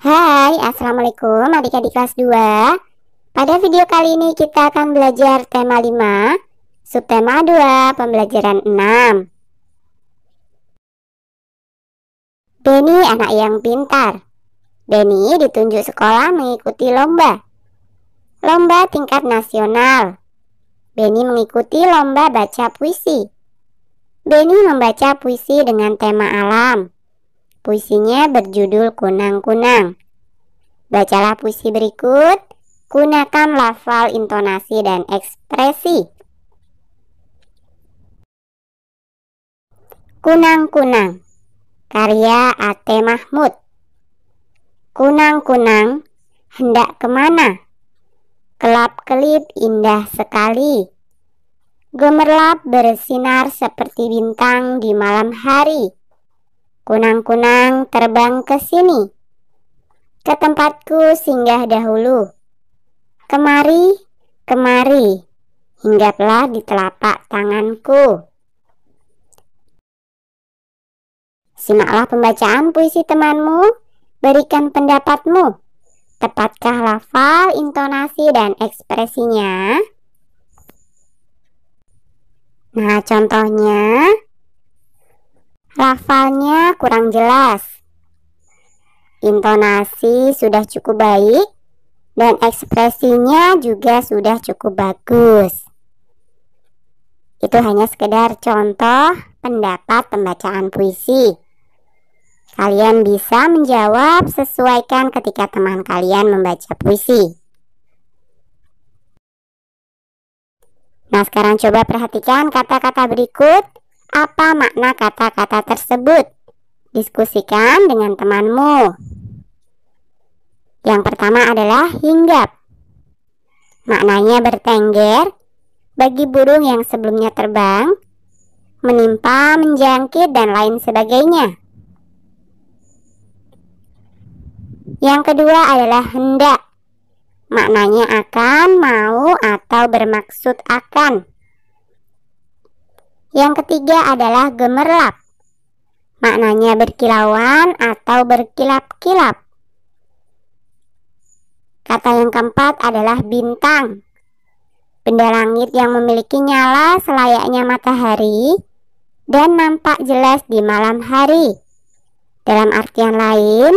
Hai, Assalamualaikum adik-adik kelas 2. Pada video kali ini kita akan belajar tema 5, subtema 2, pembelajaran 6. Beni anak yang pintar. Beni ditunjuk sekolah mengikuti lomba. Lomba tingkat nasional. Beni mengikuti lomba baca puisi. Beni membaca puisi dengan tema alam. Puisinya berjudul Kunang-Kunang. Bacalah puisi berikut. Gunakan lafal, intonasi, dan ekspresi. Kunang-Kunang, karya A.T. Mahmud. Kunang-kunang, hendak kemana? Kelap-kelip indah sekali. Gemerlap bersinar seperti bintang di malam hari. Kunang-kunang terbang ke sini. Ke tempatku singgah dahulu. Kemari, kemari, hinggaplah di telapak tanganku. Simaklah pembacaan puisi temanmu, berikan pendapatmu. Tepatkah lafal, intonasi, dan ekspresinya? Nah, contohnya, lafalnya kurang jelas. Intonasi sudah cukup baik. Dan ekspresinya juga sudah cukup bagus. Itu hanya sekedar contoh pendapat pembacaan puisi. Kalian bisa menjawab, sesuaikan ketika teman kalian membaca puisi. Nah, sekarang coba perhatikan kata-kata berikut. Apa makna kata-kata tersebut? Diskusikan dengan temanmu. Yang pertama adalah hinggap. Maknanya bertengger bagi burung yang sebelumnya terbang, menimpa, menjangkit, dan lain sebagainya. Yang kedua adalah hendak. Maknanya akan, mau, atau bermaksud akan. Yang ketiga adalah gemerlap. Maknanya berkilauan atau berkilap-kilap. Kata yang keempat adalah bintang. Benda langit yang memiliki nyala selayaknya matahari dan nampak jelas di malam hari. Dalam artian lain,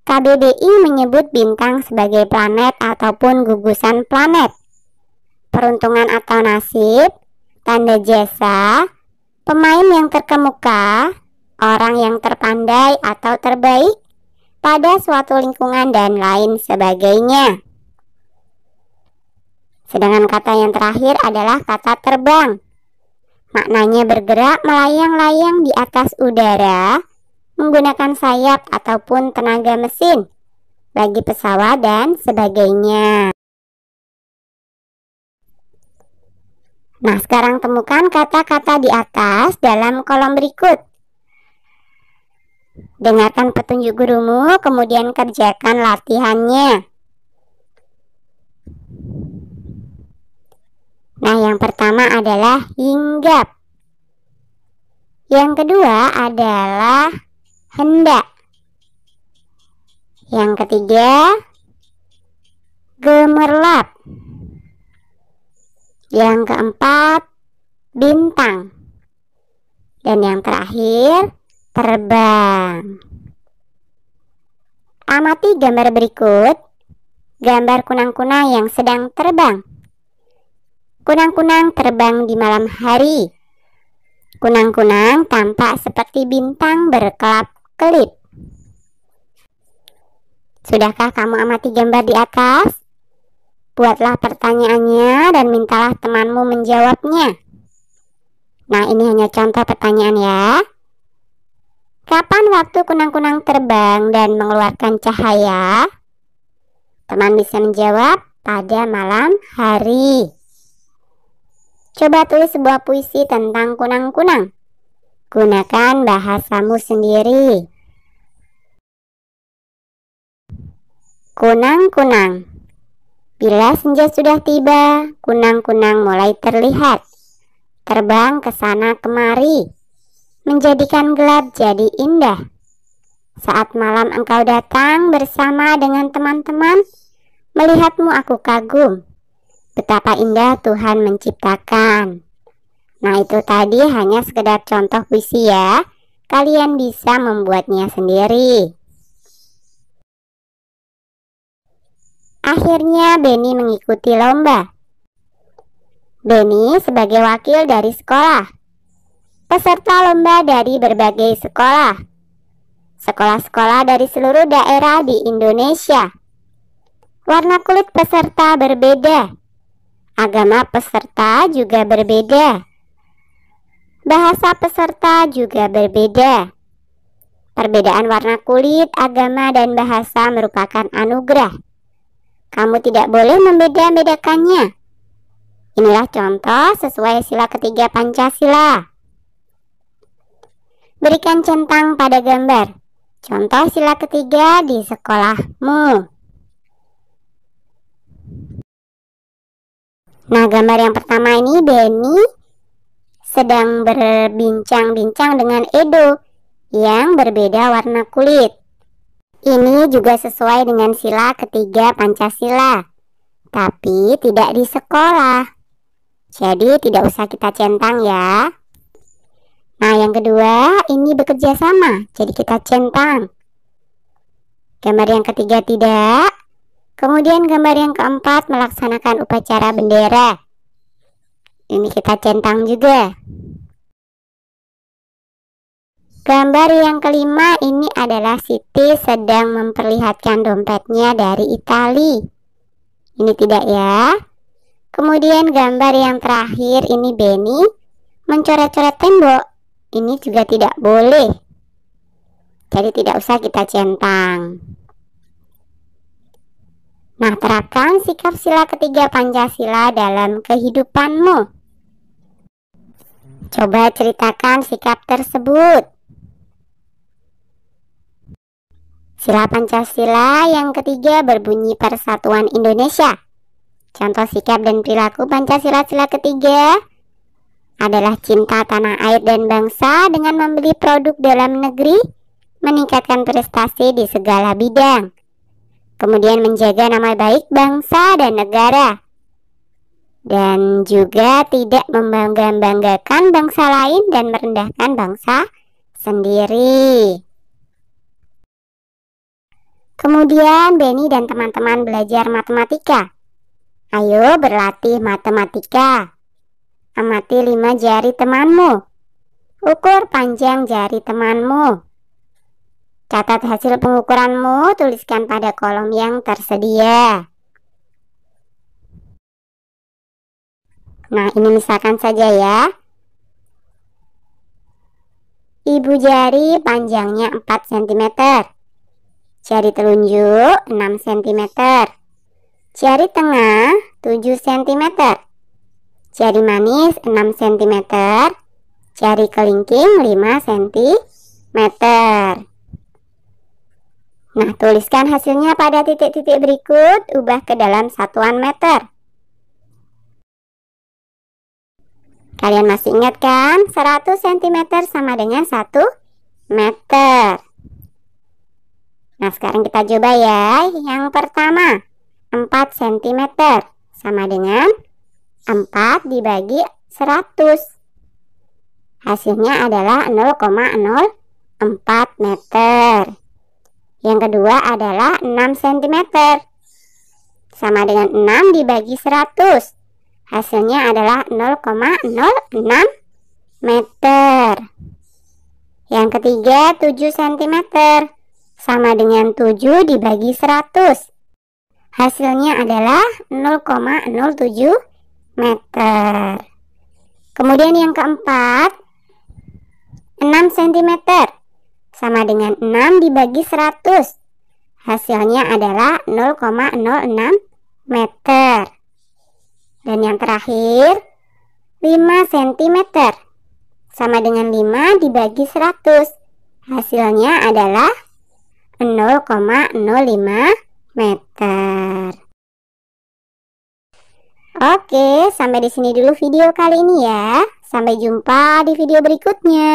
KBBI menyebut bintang sebagai planet ataupun gugusan planet. Peruntungan atau nasib, tanda jasa, pemain yang terkemuka, orang yang terpandai atau terbaik pada suatu lingkungan, dan lain sebagainya. Sedangkan kata yang terakhir adalah kata terbang. Maknanya bergerak melayang-layang di atas udara menggunakan sayap ataupun tenaga mesin bagi pesawat dan sebagainya. Nah, sekarang temukan kata-kata di atas dalam kolom berikut. Dengarkan petunjuk gurumu, kemudian kerjakan latihannya. Nah, yang pertama adalah hinggap. Yang kedua adalah hendak. Yang ketiga, gemerlap. Yang keempat, bintang. Dan yang terakhir, terbang. Amati gambar berikut. Gambar kunang-kunang yang sedang terbang. Kunang-kunang terbang di malam hari. Kunang-kunang tampak seperti bintang berkelap-kelip. Sudahkah kamu amati gambar di atas? Buatlah pertanyaannya dan mintalah temanmu menjawabnya. Nah, ini hanya contoh pertanyaan ya. Kapan waktu kunang-kunang terbang dan mengeluarkan cahaya? Teman bisa menjawab pada malam hari. Coba tulis sebuah puisi tentang kunang-kunang. Gunakan bahasamu sendiri. Kunang-kunang. Bila senja sudah tiba, kunang-kunang mulai terlihat. Terbang ke sana kemari. menjadikan gelap jadi indah. Saat malam engkau datang bersama dengan teman-teman, melihatmu aku kagum. Betapa indah Tuhan menciptakan. Nah, itu tadi hanya sekedar contoh puisi ya. Kalian bisa membuatnya sendiri. Akhirnya Benny mengikuti lomba. Benny sebagai wakil dari sekolah. Peserta lomba dari berbagai sekolah. Sekolah-sekolah dari seluruh daerah di Indonesia. Warna kulit peserta berbeda. Agama peserta juga berbeda. Bahasa peserta juga berbeda. Perbedaan warna kulit, agama, dan bahasa merupakan anugerah. Kamu tidak boleh membeda-bedakannya. Inilah contoh sesuai sila ketiga Pancasila. Berikan centang pada gambar. Contoh sila ketiga di sekolahmu. Nah, gambar yang pertama ini Benny sedang berbincang-bincang dengan Edo yang berbeda warna kulit. Ini juga sesuai dengan sila ketiga Pancasila, tapi tidak di sekolah. Jadi tidak usah kita centang ya. Nah, yang kedua ini bekerja sama, jadi kita centang. Gambar yang ketiga tidak. Kemudian gambar yang keempat melaksanakan upacara bendera. Ini kita centang juga. Gambar yang kelima ini adalah Siti sedang memperlihatkan dompetnya dari Itali. Ini tidak ya. Kemudian gambar yang terakhir ini Benny mencoret-coret tembok. Ini juga tidak boleh. Jadi tidak usah kita centang. Nah, terapkan sikap sila ketiga Pancasila dalam kehidupanmu. Coba ceritakan sikap tersebut. Sila Pancasila yang ketiga berbunyi Persatuan Indonesia. Contoh sikap dan perilaku Pancasila sila ketiga adalah cinta tanah air dan bangsa dengan membeli produk dalam negeri, meningkatkan prestasi di segala bidang, kemudian menjaga nama baik bangsa dan negara, dan juga tidak membangga-banggakan bangsa lain dan merendahkan bangsa sendiri. Kemudian Benny dan teman-teman belajar matematika. Ayo berlatih matematika. Amati 5 jari temanmu. Ukur panjang jari temanmu. Catat hasil pengukuranmu, tuliskan pada kolom yang tersedia. Nah, ini misalkan saja ya. Ibu jari panjangnya 4 cm. Jari telunjuk 6 cm. Jari tengah 7 cm. Jari manis 6 cm. Jari kelingking 5 cm. Nah, tuliskan hasilnya pada titik-titik berikut, ubah ke dalam satuan meter. Kalian masih ingat kan? 100 cm sama dengan 1 meter. Nah, sekarang kita coba ya. Yang pertama, 4 cm sama dengan 4 dibagi 100. Hasilnya adalah 0,04 meter. Yang kedua adalah 6 cm sama dengan 6 dibagi 100. Hasilnya adalah 0,06 meter. Yang ketiga 7 cm sama dengan 7 dibagi 100. Hasilnya adalah 0,07 meter. Kemudian yang keempat 6 cm sama dengan 6 dibagi 100. Hasilnya adalah 0,06 meter. Dan yang terakhir 5 cm sama dengan 5 dibagi 100. Hasilnya adalah 0,05 meter. Oke, sampai di sini dulu video kali ini ya. Sampai jumpa di video berikutnya.